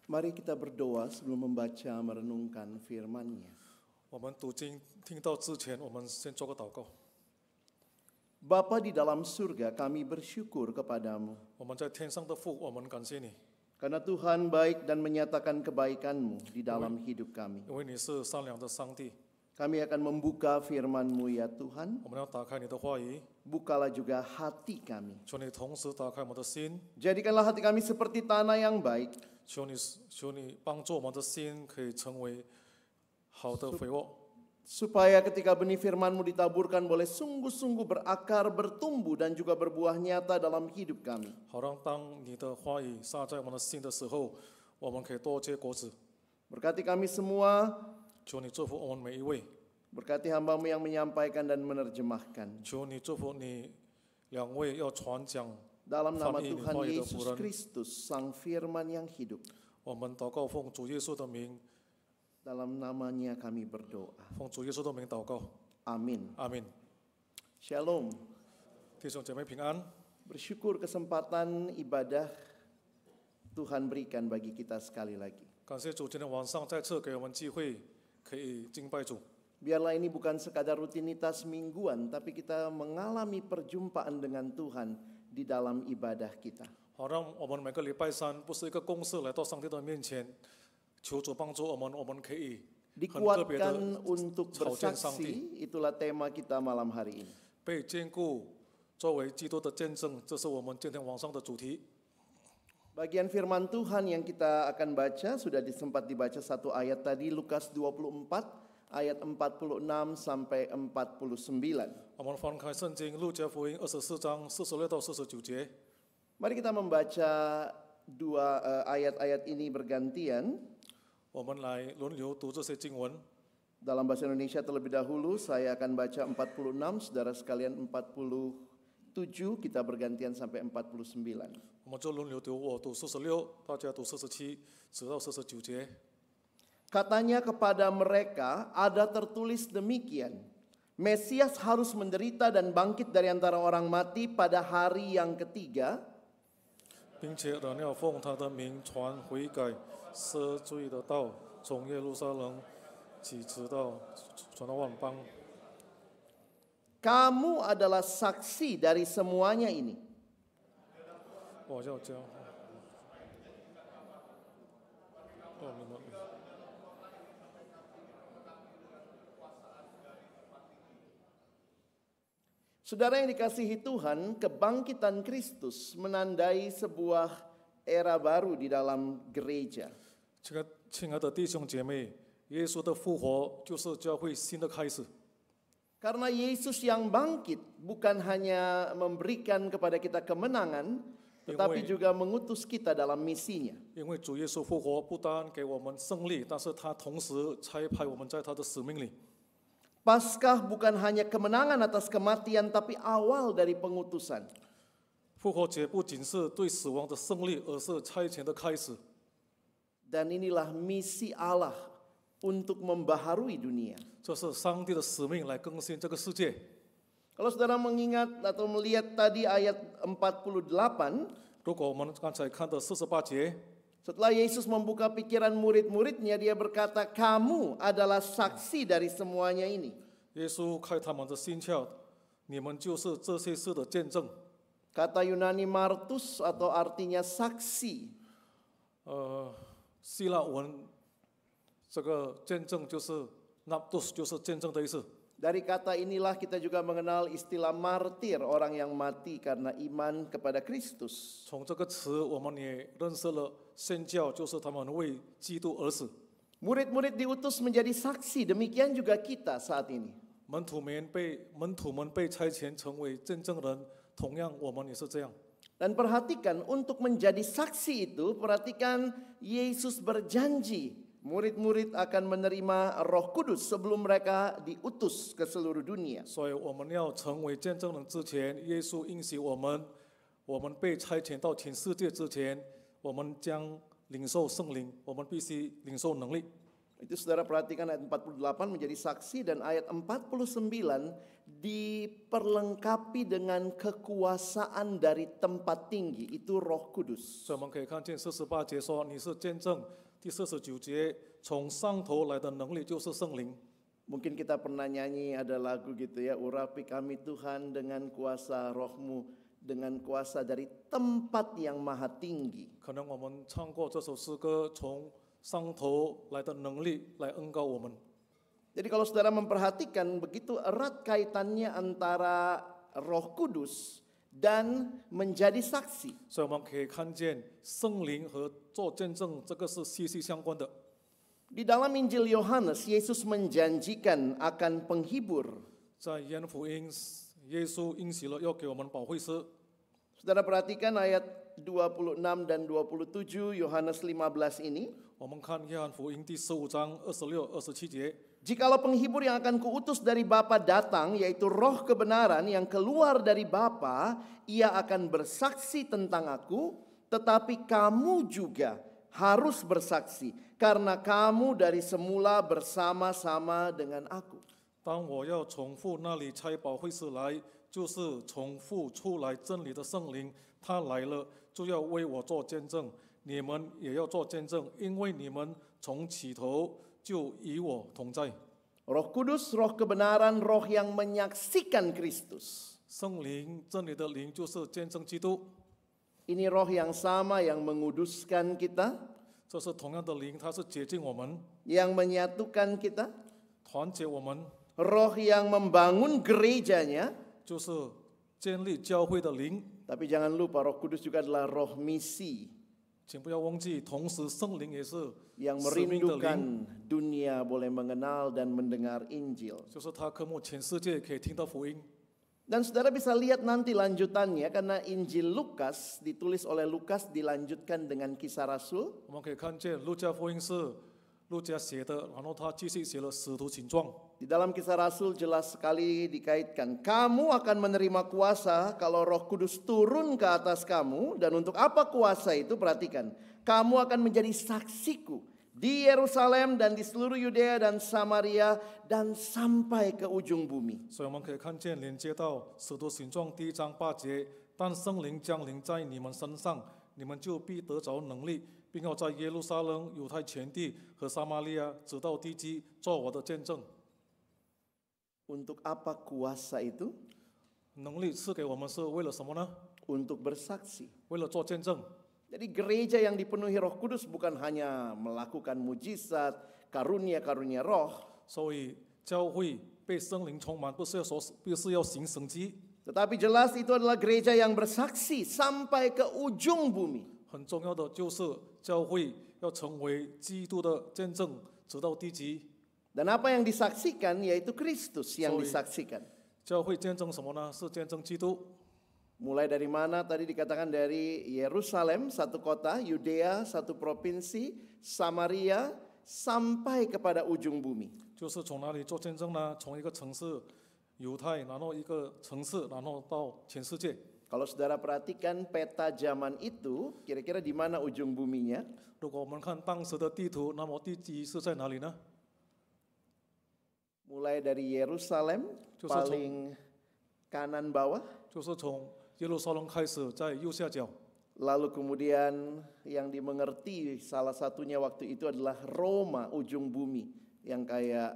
Mari kita berdoa sebelum membaca merenungkan firman-Nya. 我们读经听到之前，我们先做个祷告。 Bapa di dalam surga, kami bersyukur kepadamu. 我们在天上的父，我们感谢你， Karena Tuhan baik dan menyatakan kebaikan-Mu di dalam hidup kami. 因为你是善良的上帝。 Kami akan membuka firman-Mu ya Tuhan. 我们要打开你的话语， Bukalah juga hati kami. 求你同时打开我们的心， Jadikanlah hati kami seperti tanah yang baik. 求你帮助我们的心可以成为好的肥沃， Supaya ketika benih firman-Mu ditaburkan boleh sungguh-sungguh berakar, bertumbuh dan juga berbuah nyata dalam hidup kami. 好让当你的话语撒在我们的心的时候，我们可以多结果子。 Berkati kami semua, 求你祝福我们每一位， berkati hamba-Mu yang menyampaikan dan menerjemahkan. 求你祝福你两位要传讲 Dalam nama 翻译你 Tuhan 话语的 Yesus 仆人。 Kristus, Sang Firman yang hidup. 我们祷告，奉主耶稣的名， Dalam namanya kami berdoa. 奉主耶稣的名祷告， Amin. 阿门。 Shalom. 弟兄姐妹平安。 Bersyukur kesempatan ibadah Tuhan berikan bagi kita sekali lagi. 感谢主，今天晚上再次给我们机会，可以敬拜主。 Biarlah ini bukan sekadar rutinitas mingguan, tapi kita mengalami perjumpaan dengan Tuhan di dalam ibadah kita. 好，让我们每个礼拜三不是一个公事来到上帝的面前，求主帮助我们，我们可以很个别的 Dikuatkan untuk 朝见上帝， bersaksi, itulah tema kita malam hari ini. 被坚固，作为基督的见证，这是我们今天晚上的主题。 Bagian firman Tuhan yang kita akan baca sudah sempat dibaca satu ayat tadi, Lukas 24 ayat 46 sampai 49. 我们翻开圣经路加福音24章46到49节， Mari kita membaca ayat-ayat ini bergantian. 我们来轮流读这些经文。 Dalam bahasa Indonesia terlebih dahulu, saya akan baca 46, saudara sekalian 47, kita bergantian sampai 49. 我们就轮流读，我读46，大家读47，直到49节。 Katanya kepada mereka, ada tertulis demikian, Mesias harus menderita dan bangkit dari antara orang mati pada hari yang ketiga, 并且人要奉他的名传悔改赦罪的道，从耶路撒冷起，直到传到万邦。 Kamu adalah saksi dari semuanya ini. 我要教。你们 Saudara yang dikasihi Tuhan, kebangkitan Kristus menandai sebuah era baru di dalam gereja. 亲爱的弟兄姐妹，耶稣的复活就是教会新的开始。 Karena Yesus yang bangkit bukan hanya memberikan kepada kita kemenangan, tetapi juga mengutus kita dalam misinya. 因为主耶稣复活，不单给我们胜利，但是他同时差派我们在他的使命里。 Paskah bukan hanya kemenangan atas kematian, tapi awal dari pengutusan. 复活节不仅是对死亡的胜利，而是差遣的开始。 Dan inilah misi Allah untuk membaharui dunia. 这是上帝的使命，来更新这个世界。 Kalau saudara mengingat atau melihat tadi ayat 48, 如果我们刚才看的48节， setelah Yesus membuka pikiran murid-muridnya, dia berkata, kamu adalah saksi dari semuanya ini. 耶稣开他们的心窍，你们就是这些事的见证。 Kata Yunani martus atau artinya saksi. 希腊文这个见证就是 naptus， 就是见证的意思。 Dari kata inilah kita juga mengenal istilah martir, orang yang mati karena iman kepada Kristus. 从这个词，我们也认识了宣教，就是他们为基督而死。 Murid-murid diutus menjadi saksi, demikian juga kita saat ini. 门徒们被差遣成为见证人，同样我们也是这样。 Dan perhatikan, untuk menjadi saksi itu, perhatikan Yesus berjanji murid-murid akan menerima Roh Kudus sebelum mereka diutus ke seluruh dunia. 所以我们要成为见证人之前，耶稣应许我们被差遣到全世界之前，我们将领受圣灵，我们必须领受能力。 Itu saudara perhatikan ayat 48 menjadi saksi dan ayat 49 diperlengkapi dengan kekuasaan dari tempat tinggi, itu Roh Kudus. 所以我们可以看见48节说你是见证，第49节从上头来的能力就是圣灵。 Mungkin kita pernah nyanyi ada lagu gitu ya, urapi kami Tuhan dengan kuasa Roh-Mu, dengan kuasa dari tempat yang maha tinggi. 可能我们唱过这首诗歌，从上头来的能力来恩膏我们。 Jadi kalau saudara memperhatikan begitu erat kaitannya antara Roh Kudus dan menjadi saksi. 所以我们可以看见圣灵和做见证这个是息息相关的。 Di dalam Injil Yohanes, Yesus menjanjikan akan penghibur. 在约翰福音，耶稣应许了要给我们保惠师。 Saudara perhatikan ayat 26 dan 27 Yohanes 15 ini. 我们看约翰福音第15章26、27节。 Jikalau penghibur yang akan kuutus dari Bapa datang, yaitu roh kebenaran yang keluar dari Bapa, ia akan bersaksi tentang aku, tetapi kamu juga harus bersaksi, karena kamu dari semula bersama-sama dengan aku. 当我要从父那里差保惠师来，就是从父出来真理的圣灵，他来了就要为我做见证，你们也要做见证，因为你们从起头就与我同在。 Roh Kudus, roh kebenaran, roh yang menyaksikan Kristus. 圣灵，真理的灵就是见证基督， Ini roh yang sama yang menguduskan kita, 这是同样的灵，它是洁净我们， yang menyatukan kita, 团结我们， roh yang membangun gerejanya. 就是建立教会的灵。 Tapi jangan lupa Roh Kudus juga adalah roh misi 请不要忘记，同时圣灵也是 yang 使命的灵， merindukan dunia boleh mengenal dan mendengar Injil. 就是他渴慕全世界可以听到福音。 Dan saudara bisa lihat nanti lanjutannya karena Injil Lukas ditulis oleh Lukas dilanjutkan dengan kisah Rasul. 我们可以看见路加福音是路加写的，然后他继续写了使徒行状。 Di dalam kisah Rasul jelas sekali dikaitkan, kamu akan menerima kuasa kalau Roh Kudus turun ke atas kamu. Dan untuk apa kuasa itu? Perhatikan, kamu akan menjadi saksiku di Yerusalem dan di seluruh Yudea dan Samaria dan sampai ke ujung bumi. 所以我们可以看见连接到使徒行状第1章8节，但圣灵降临在你们身上，你们就必得着能力，并要在耶路撒冷、犹太全地和撒玛利亚直到地极做我的见证。 Untuk apa kuasa itu? 能力赐给我们是为了什么呢？ Untuk bersaksi. 为了做见证。 Jadi gereja yang dipenuhi Roh Kudus bukan hanya melakukan mujizat, karunia-karunia roh, 所以教会被圣灵充满，不是要行神迹， tetapi jelas itu adalah gereja yang bersaksi sampai ke ujung bumi. 很重要的就是教会要成为基督的见证，直到地极。 Dan apa yang disaksikan yaitu Kristus yang Sorry. disaksikan. 教会见证什么呢？是见证基督。 Mulai dari mana? Tadi dikatakan dari Yerusalem, satu kota, Yudea, satu provinsi, Samaria, sampai kepada ujung bumi. 就是从哪里做见证呢？从一个城市犹太，然后一个城市，然后到全世界。 Kalau saudara perhatikan peta zaman itu, kira-kira di mana ujung buminya? 如果我们看当时的地图，那么地极是在哪里呢？ Mulai dari Yerusalem, paling kanan bawah. 就是从耶路撒冷开始，在右下角。 Lalu kemudian yang dimengerti salah satunya waktu itu adalah Roma, ujung bumi. Yang kayak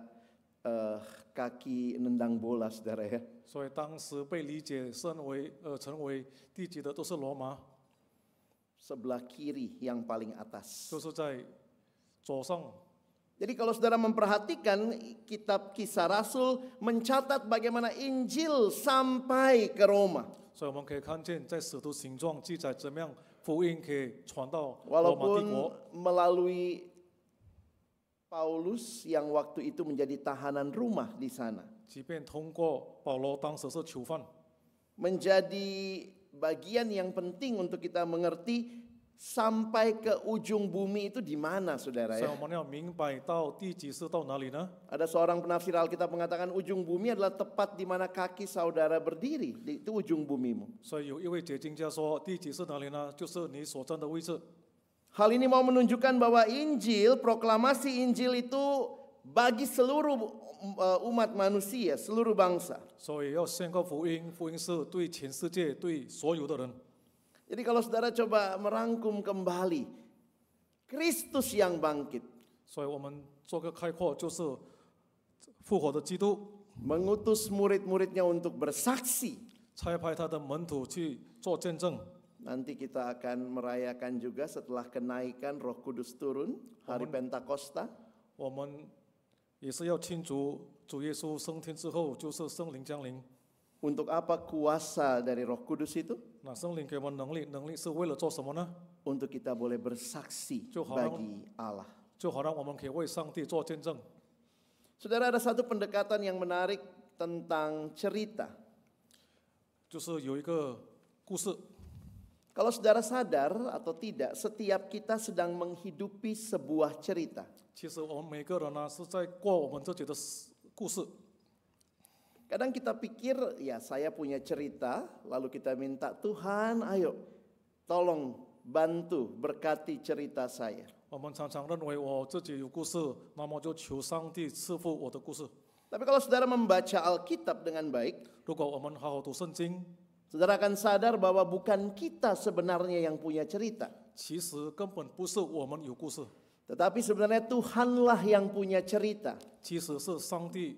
kaki nendang bola, saudara ya. 所以当时被理解成为地级的都是罗马， Sebelah kiri yang paling atas. 就是在左上。 Jadi kalau saudara memperhatikan kitab Kisah Rasul mencatat bagaimana Injil sampai ke Roma. 所以我们可以看见，在使徒行状记载怎么样福音可以传到罗马帝 Walaupun 国。 melalui Paulus yang waktu itu menjadi tahanan rumah di sana. 即便通过保罗当时是囚犯， Menjadi bagian yang penting untuk kita mengerti sampai ke ujung bumi itu di mana, saudara 所以 ya. 我们要明白到地极是到哪里呢？ Ada seorang penafsir Alkitab mengatakan ujung bumi adalah tepat di mana kaki saudara berdiri. Itu ujung bumimu. 所以有一位解经家说，地极是哪里呢？就是你所站的位置。 Hal ini mau menunjukkan bahwa Injil, proklamasi Injil itu bagi seluruh umat manusia, seluruh bangsa. 所以要宣告福音，福音是对全世界、对所有的人。 Jadi kalau saudara coba merangkum kembali, Kristus yang bangkit, 所以我们做个概括，就是复活的基督 mengutus murid-muridnya untuk bersaksi. 差派他的门徒去做见证。 Nanti kita akan merayakan juga setelah kenaikan Roh Kudus turun, hari Pentakosta. 我们也是要庆祝主耶稣升天之后，就是圣灵降临。 Untuk apa kuasa dari Roh Kudus itu? 那圣灵给我们能力，能力是为了做什么呢？ Untuk kita boleh bersaksi 就好让 bagi Allah. 就好让我们可以为上帝做见证。 Saudara, ada satu pendekatan yang menarik tentang cerita. 就是有一个故事， Kalau saudara sadar atau tidak, setiap kita sedang menghidupi sebuah cerita. 其实我们每个人呢是在过我们自己的故事。 Kadang kita pikir, ya saya punya cerita, lalu kita minta Tuhan, ayo tolong bantu berkati cerita saya. 我们常常认为我自己有故事，那么就求上帝赐福我的故事。 Tapi kalau saudara membaca Alkitab dengan baik, 如果我们好好读圣经， saudara akan sadar bahwa bukan kita sebenarnya yang punya cerita. 其实根本不是我们有故事， Tetapi sebenarnya Tuhanlah yang punya cerita. 其实是上帝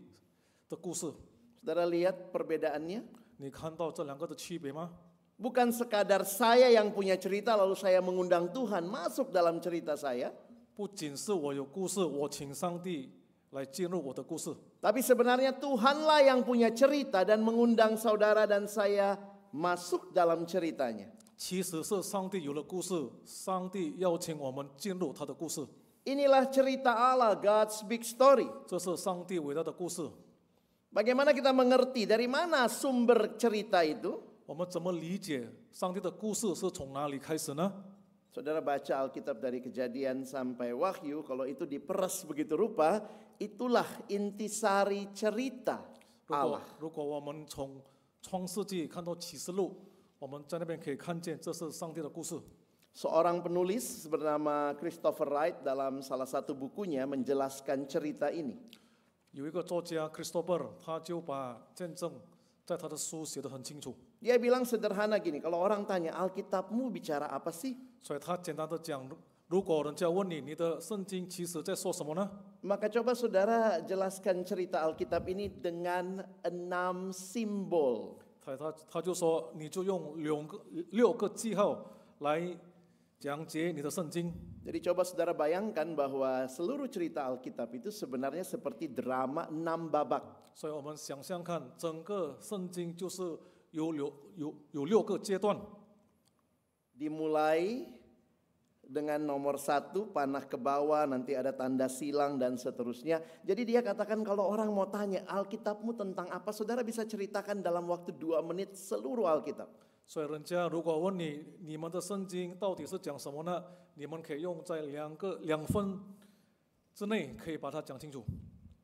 的故事。 Saudara lihat perbedaannya? 你看到这两个的区别吗？ Bukan sekadar saya yang punya cerita lalu saya mengundang Tuhan masuk dalam cerita saya. 不仅是我有故事，我请上帝来进入我的故事， Tapi sebenarnya Tuhanlah yang punya cerita dan mengundang saudara dan saya masuk dalam ceritanya. 其实是上帝有了故事，上帝邀请我们进入他的故事， Inilah cerita Allah, God's big story. 这是上帝伟大的故事。 Bagaimana kita mengerti dari mana sumber cerita itu? 我们怎么理解上帝的故事是从哪里开始呢？ Saudara baca Alkitab dari Kejadian sampai Wahyu, kalau itu diperas begitu rupa, itulah intisari cerita 如果 Allah. 如果我们从创世纪看到启示录，我们在那边可以看见这是上帝的故事。 Seorang penulis bernama Christopher Wright dalam salah satu bukunya menjelaskan cerita ini. 有一个作家 Christopher， 他就把见证在他的书写得很清楚， Dia bilang sederhana gini, kalau orang tanya Alkitabmu bicara apa sih? 所以他简单的讲，如果人家问你，你的圣经其实在说什么呢？ Maka coba saudara jelaskan cerita Alkitab ini dengan 6 simbol. 他就说，你就用六个记号来讲解你的圣经。 Jadi coba saudara bayangkan bahwa seluruh cerita Alkitab itu sebenarnya seperti drama 6 babak. 所以我们想象看，整个圣经就是有六个阶段。 Dimulai dengan nomor 1, panah ke bawah, nanti ada tanda silang dan seterusnya. Jadi dia katakan kalau orang mau tanya Alkitabmu tentang apa, saudara bisa ceritakan dalam waktu 2 menit seluruh Alkitab. 所以人家如果问你，你们的圣经到底是讲什么呢？你们可以用在2分之内可以把它讲清楚。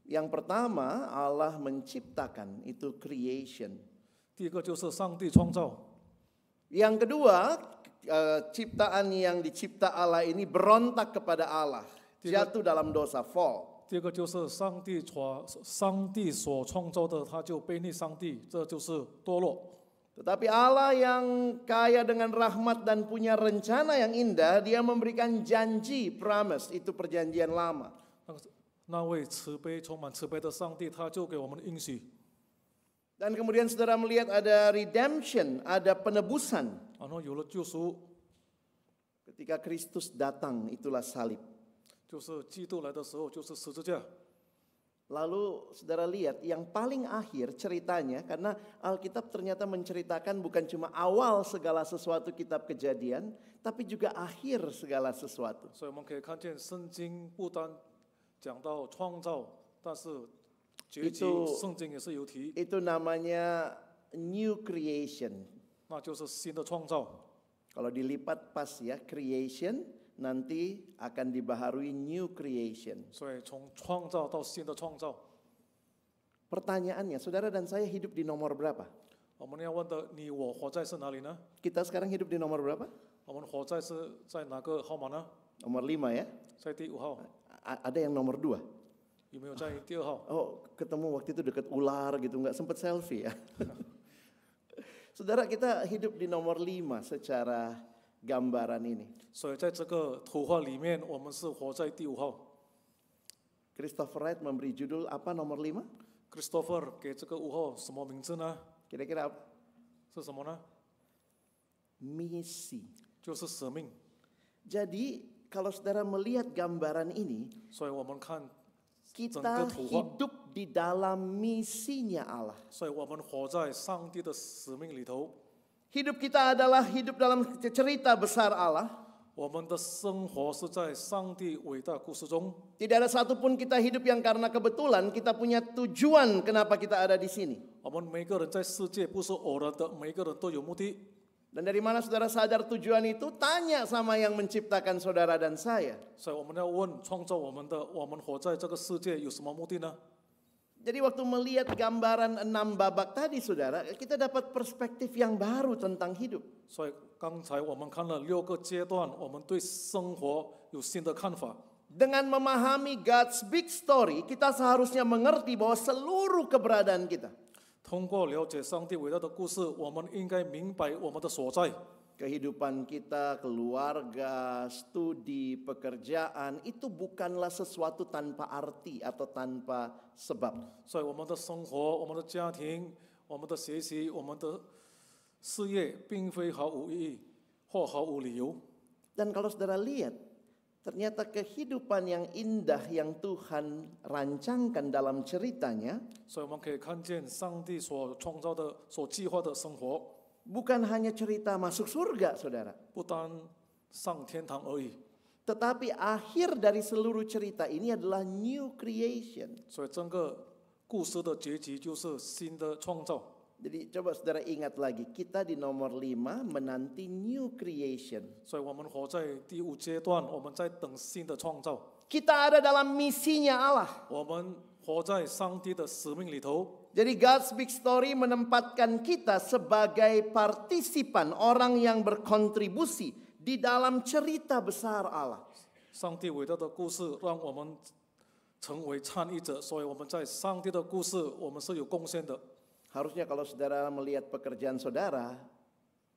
Yang pertama, Allah menciptakan, itu creation. 第一个就是上帝创造， Yang kedua, ciptaan yang dicipta Allah ini berontak kepada Allah, jatuh dalam dosa, fall. 第二个就是上帝所创造的，他就背逆上帝，这就是堕落。 Tetapi Allah yang kaya dengan rahmat dan punya rencana yang indah, dia memberikan janji, promise, itu perjanjian lama. 那位慈悲、充满慈悲的上帝，他就给我们应许。 Dan kemudian saudara melihat ada redemption, ada penebusan. 然后有了救赎， Ketika Kristus datang, itulah salib. 就是基督来的时候，就是十字架。 Lalu saudara lihat yang paling akhir ceritanya, karena Alkitab ternyata menceritakan bukan cuma awal segala sesuatu kitab Kejadian, tapi juga akhir segala sesuatu. 所以我们可以看见，圣经不单讲到创造，但是结局圣经也是有提， Itu namanya new creation. 那就是新的创造。 Kalau dilipat pas ya, creation nanti akan dibaharui new creation. 所以从创造到新的创造， Pertanyaannya, saudara dan saya hidup di nomor berapa? 我们要问的，你我活在是哪里呢？ Kita sekarang hidup di nomor berapa? 我们活在是在哪个号码呢？ Nomor 5 ya. 在第5号， Ada yang nomor 2. 有没有在第2号？ Oh, ketemu waktu itu dekat ular gitu, nggak sempet selfie ya. Saudara, kita hidup di nomor 5 secara gambaran ini. 所以在这个图画里面，我们是活在第5号。 Christopher Wright memberi judul apa nomor 5? Christopher 给这个5号什么名字呢？ Kira-kira 是什么呢？ misi. 就是使命。 Jadi kalau saudara melihat gambaran ini, 所以我们看， kita hidup di dalam misinya Allah. 所以我们活在上帝的使命里头。 Hidup kita adalah hidup dalam cerita besar Allah. 我们的生活是在上帝伟大故事中， Tidak ada satupun kita hidup yang karena kebetulan, kita punya tujuan kenapa kita ada di sini. 我们每个人在世界不是偶然的，每个人都有目的。 Dan dari mana saudara sadar tujuan itu? Tanya sama yang menciptakan saudara dan saya. 所以我们要问创造我们的，我们活在这个世界有什么目的呢？ Jadi waktu melihat gambaran 6 babak tadi saudara, kita dapat perspektif yang baru tentang hidup. 所以刚才我们看了6个阶段，我们对生活有新的看法。 Dengan memahami God's big story, kita seharusnya mengerti bahwa seluruh keberadaan kita, 通过了解上帝伟大的故事，我们应该明白我们的所在。 kehidupan kita, keluarga, studi, pekerjaan, itu bukanlah sesuatu tanpa arti atau tanpa sebab. 所以我们的生活、我们的家庭、我们的学习、我们的事业，并非毫无意义或毫无理由。 Dan kalau saudara lihat, ternyata kehidupan yang indah yang Tuhan rancangkan dalam ceritanya, 所以我们可以看见上帝所创造的、所计划的生活， bukan hanya cerita masuk surga, saudara. 不单上天堂而已。 Tetapi akhir dari seluruh cerita ini adalah new creation. 所以整个故事的结局就是新的创造。 Jadi coba saudara ingat lagi, kita di nomor 5 menanti new creation. 所以我们活在第5阶段，我们在等新的创造。 Kita ada dalam misinya Allah. 我们活在上帝的使命里头。 Jadi God's big story menempatkan kita sebagai partisipan, orang yang berkontribusi di dalam cerita besar Allah. 上帝伟大的故事让我们成为参与者，所以我们在上帝的故事，我们是有贡献的。 Harusnya kalau saudara melihat pekerjaan saudara,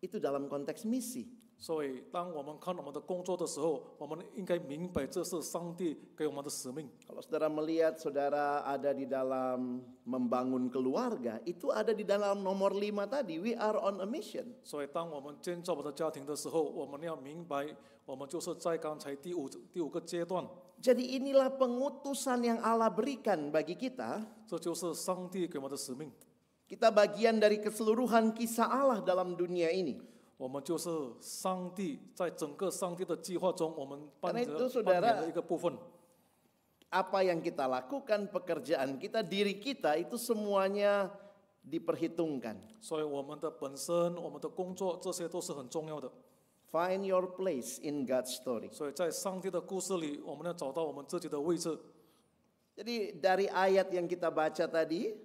itu dalam konteks misi. 所以，当我们看我们的工作的时候，我们应该明白这是上帝给我们的使命。 Kalau saudara melihat saudara ada di dalam membangun keluarga, itu ada di dalam nomor 5 tadi, we are on a mission. 所以，当我们建造我们的家庭的时候，我们要明白，我们就是在刚才第五个阶段。 Jadi inilah pengutusan yang Allah berikan bagi kita. 这就是上帝给我们的使命。 Kita bagian dari keseluruhan kisah Allah dalam dunia ini. 我们就是上帝在整个上帝的计划中，我们扮 Karena 演 itu saudara, 的一个部分。 apa yang kita lakukan, pekerjaan kita, diri kita itu semuanya diperhitungkan. 所以我们的本身、我们的工作，这些都是很重要的。 Find your place in God's story. 所以在上帝的故事里，我们要找到我们自己的位置。 Jadi dari ayat yang kita baca tadi,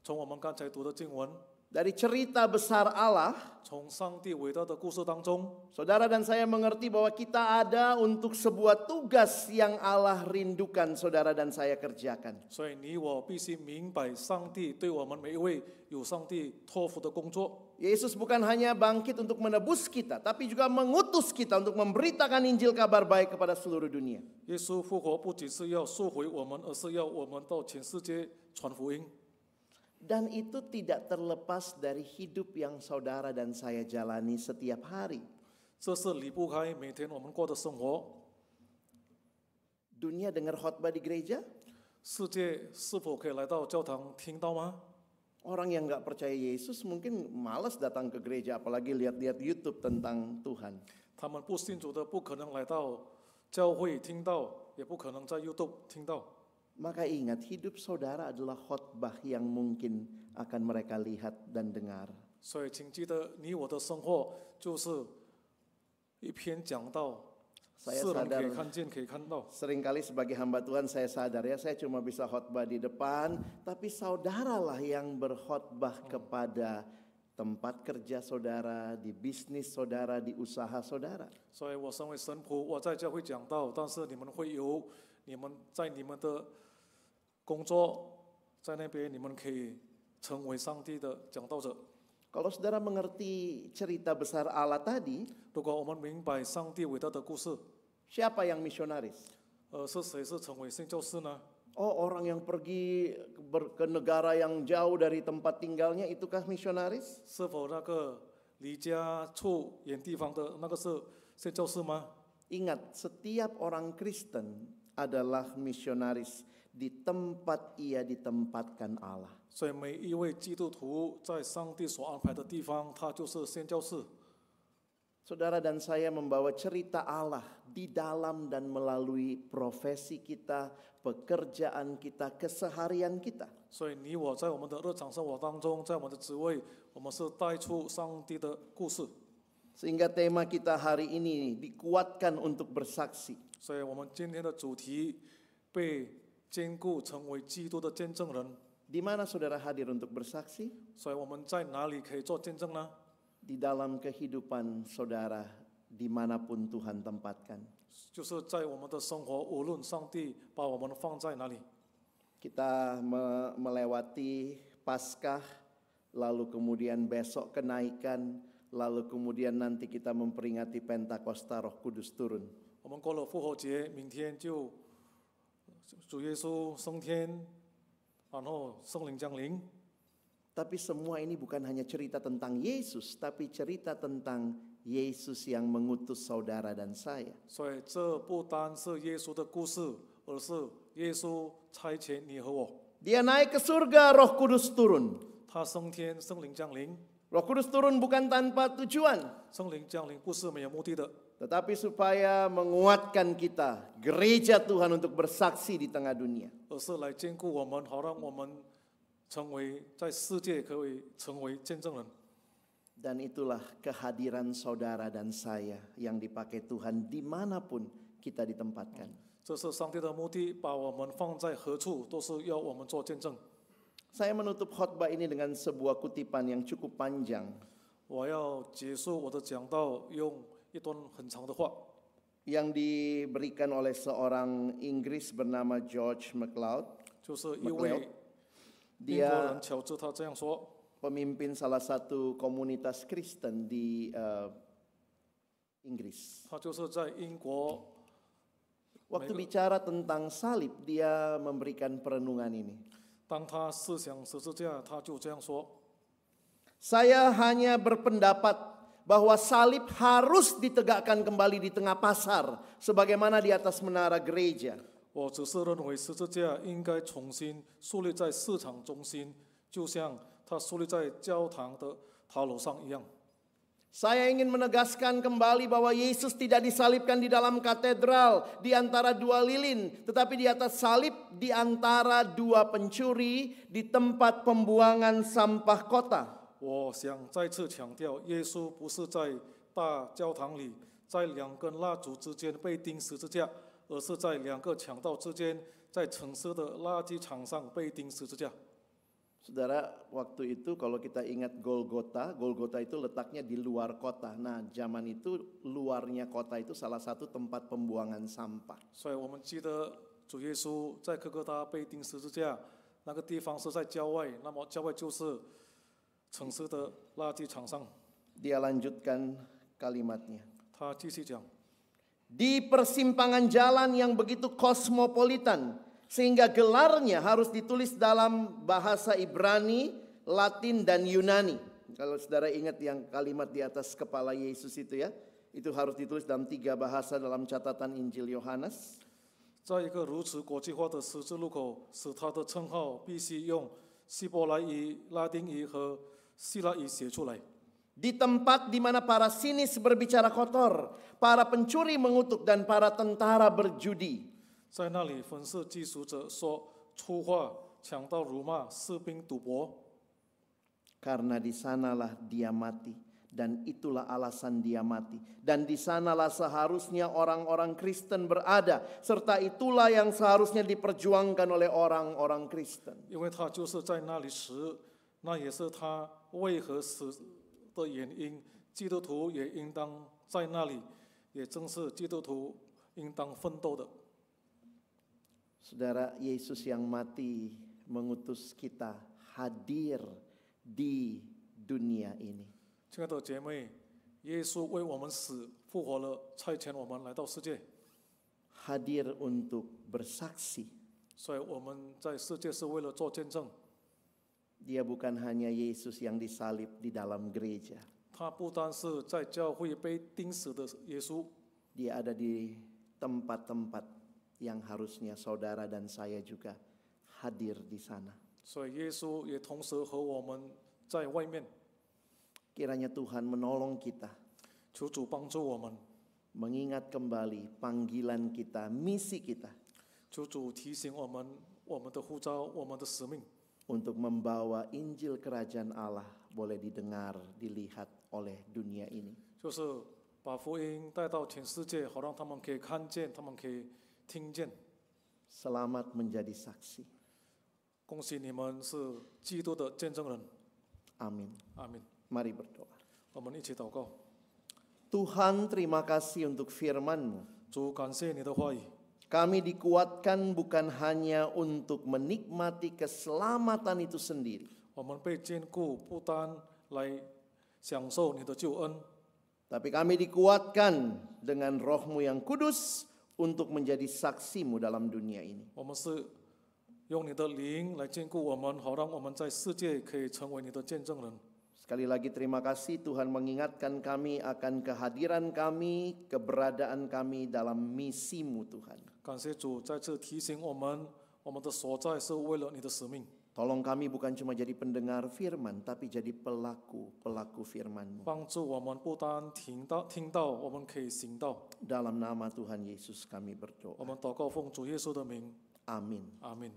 从我们刚才读的经文， dari cerita besar Allah, 从上帝伟大的故事当中， saudara dan saya mengerti bahwa kita ada untuk sebuah tugas yang Allah rindukan saudara dan saya kerjakan. 所以你我必须明白，上帝对我们每一位有上帝托付的工作。 Yesus bukan hanya bangkit untuk menebus kita, tapi juga mengutus kita untuk memberitakan Injil kabar baik kepada seluruh dunia. 耶稣复活不仅是要赎回我们，而是要我们到全世界传福音。 Dan itu tidak terlepas dari hidup yang saudara dan saya jalani setiap hari. 这是离不开每天我们过的生活。 Dunia dengar khotbah di gereja, 世界是否可以来到教堂听到吗？ orang yang nggak percaya Yesus mungkin malas datang ke gereja, apalagi lihat-lihat YouTube tentang Tuhan. 他们不信主的不可能来到教会听到，也不可能在 YouTube 听到。 Maka ingat, hidup saudara adalah khotbah yang mungkin akan mereka lihat dan dengar. 所以，请记得，你我的生活就是一篇讲道， Saya 世人可以 sadar 看见，可以看到。 seringkali sebagai hamba Tuhan saya sadar ya, saya cuma bisa khotbah di depan, tapi saudaralah yang berkhotbah kepada tempat kerja saudara, di bisnis saudara, di usaha saudara. 所以我身为神仆，我在教会讲道，但是你们会有你们在你们的工作，在那边你们可以成为上帝的讲道者。 Kalau saudara mengerti cerita besar Allah tadi, 如果我们明白上帝伟大的故事， siapa yang misionaris? 是谁是成为宣教士呢？ Oh, orang yang pergi ke negara yang jauh dari tempat tinggalnya, itukah misionaris? 是否那个离家处远地方的那个是宣教士吗？ Ingat, setiap orang Kristen adalah misionaris di tempat ia ditempatkan Allah. 所以每一位基督徒在上帝所安排的地方，他就是宣教士。 Saudara dan saya membawa cerita Allah di dalam dan melalui profesi kita, pekerjaan kita, keseharian kita. 所以你我在我们的日常生活当中，在我们的职位，我们是带出上帝的故事。 Sehingga tema kita hari ini dikuatkan untuk bersaksi. 所以我们今天的主题被坚固成为基督的见证人。 Di mana saudara hadir untuk bersaksi? 所以我们在哪里可以做见证呢？ Di dalam kehidupan saudara dimanapun Tuhan tempatkan. 就是在我们的生活，无论上帝把我们放在哪里。 Kita melewati Paskah, lalu kemudian besok kenaikan, lalu kemudian nanti kita memperingati Pentakosta Roh Kudus turun. 我们过了复活节，明天就主耶稣升天，然后圣灵降临。 Tapi semua ini bukan hanya cerita tentang Yesus, tapi cerita tentang Yesus yang mengutus saudara dan saya. 所以这不单是耶稣的故事，而是耶稣差遣你和我。 Dia naik ke surga, Roh Kudus turun. 他升天，圣灵降临。 Roh Kudus turun bukan tanpa tujuan, 圣灵降临不是没有目的的， tetapi supaya menguatkan kita, gereja Tuhan untuk bersaksi di tengah dunia. 而是来兼顾我们，好让我们成为在世界可以成为见证人。 Dan itulah kehadiran saudara dan saya yang dipakai Tuhan dimanapun kita ditempatkan. 这是上帝的目的，把我们放在何处，都是要我们做见证。 Saya menutup khotbah ini dengan sebuah kutipan yang cukup panjang. 我要结束我的讲道，用一段很长的话， Yang diberikan oleh seorang Inggris bernama George MacLeod. 就是一位英国 Dia 人乔治，他这样说： pemimpin salah satu komunitas Kristen di Inggris. 他就是在英国， Waktu bicara tentang salib, dia memberikan perenungan ini. 当他思想十字架，他就这样说： Saya hanya berpendapat bahwa salib harus ditegakkan kembali di tengah pasar, sebagaimana di atas menara gereja. 我只是认为十字架应该重新树立在市场中心，就像它树立在教堂的塔楼上一样。 Saya ingin menegaskan kembali bahwa Yesus tidak disalibkan di dalam katedral di antara dua lilin, tetapi di atas salib di antara dua pencuri di tempat pembuangan sampah kota. 我想再次强调，耶稣不是在大教堂里，在两根蜡烛之间被钉十字架，而是在两个强盗之间，在城市的垃圾场上被钉十字架。 Saudara, waktu itu kalau kita ingat Golgota, Golgota itu letaknya di luar kota. Nah, zaman itu luarnya kota itu salah satu tempat pembuangan sampah. 所以我们记得主耶稣在哥哥他被钉十字架，那个地方是在郊外，那么郊外就是城市的垃圾场上。 Dia lanjutkan kalimatnya. 他继续讲， Di persimpangan jalan yang begitu kosmopolitan, sehingga gelarnya harus ditulis dalam bahasa Ibrani, Latin, dan Yunani. Kalau saudara ingat yang kalimat di atas kepala Yesus itu ya, itu harus ditulis dalam 3 bahasa dalam catatan Injil Yohanes. 在一个如此国际化的十字路口，使他的称号必须用希伯来语、拉丁语和希腊语写出来。 Di tempat di mana para sinis berbicara kotor, para pencuri mengutuk, dan para tentara berjudi. 在那里，粉饰技术者说粗话、强盗辱骂、士兵赌博。 Karena di sanalah dia mati, dan itulah alasan dia mati. Dan di sanalah seharusnya orang-orang Kristen berada, serta itulah yang seharusnya diperjuangkan oleh orang-orang Kristen. 因为他就是在那里死，那也是他为何死的原因。基督徒也应当在那里，也正是基督徒应当奋斗的。Saudara, Yesus yang mati mengutus kita hadir di dunia ini. 亲爱的姐妹，耶稣为我们死，复活了，差遣我们来到世界， Hadir untuk bersaksi. 所以我们在世界是为了做见证。 Dia bukan hanya Yesus yang disalib di dalam gereja. 他不单是在教会被钉死的耶稣， Dia ada di tempat-tempat yang harusnya saudara dan saya juga hadir di sana. 所以耶稣也同时和我们在外面。 Kiranya Tuhan menolong kita 求主帮助我们， mengingat kembali panggilan kita, misi kita 求主提醒我们我们的呼召，我们的使命， untuk membawa Injil Kerajaan Allah boleh didengar, dilihat oleh dunia ini. 就是把福音带到全世界，好让他们可以看见，他们可以听见。 Selamat menjadi saksi. 恭喜你们是基督的见证人。 Amin. 阿门。 Mari berdoa. 我们一起祷告。 Tuhan, terima kasih untuk firman-Mu. 主，感谢你的话语， Kami dikuatkan bukan hanya untuk menikmati keselamatan itu sendiri, 我们被坚固，不单来享受你的救恩， tapi kami dikuatkan dengan Roh-Mu yang kudus untuk menjadi saksi-Mu dalam dunia ini. 我们是用你的灵来坚固我们，好让我们在世界可以成为你的见证人。 Sekali lagi terima kasih Tuhan mengingatkan kami akan kehadiran kami, keberadaan kami dalam misi-Mu Tuhan. 感谢主再次提醒我们，我们的所在是为了你的使命。 Tolong kami bukan cuma jadi pendengar firman, tapi jadi pelaku firman-Mu. 帮助我们不单听到，我们可以行道。 Dalam nama Tuhan Yesus kami 我 berdoa. 们祷告奉主耶稣的名， Amin. 阿门。